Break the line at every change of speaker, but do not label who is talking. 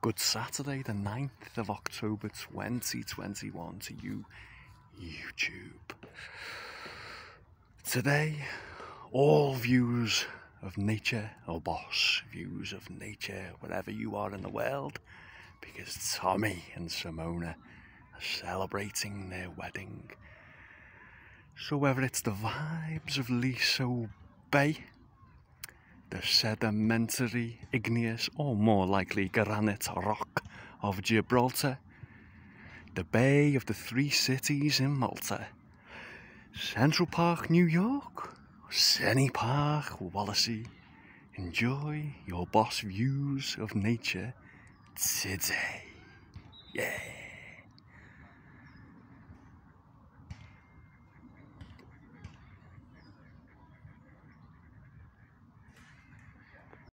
Good Saturday, the 9th of October 2021 to you, YouTube. Today, all views of nature, or boss views of nature, wherever you are in the world, because Tommy and Simona are celebrating their wedding. So whether it's the vibes of Liso Bay, the sedimentary, igneous, or more likely granite rock of Gibraltar, the Bay of the Three Cities in Malta, Central Park, New York, Senny Park, Wallasey, enjoy your boss views of nature today. Yeah.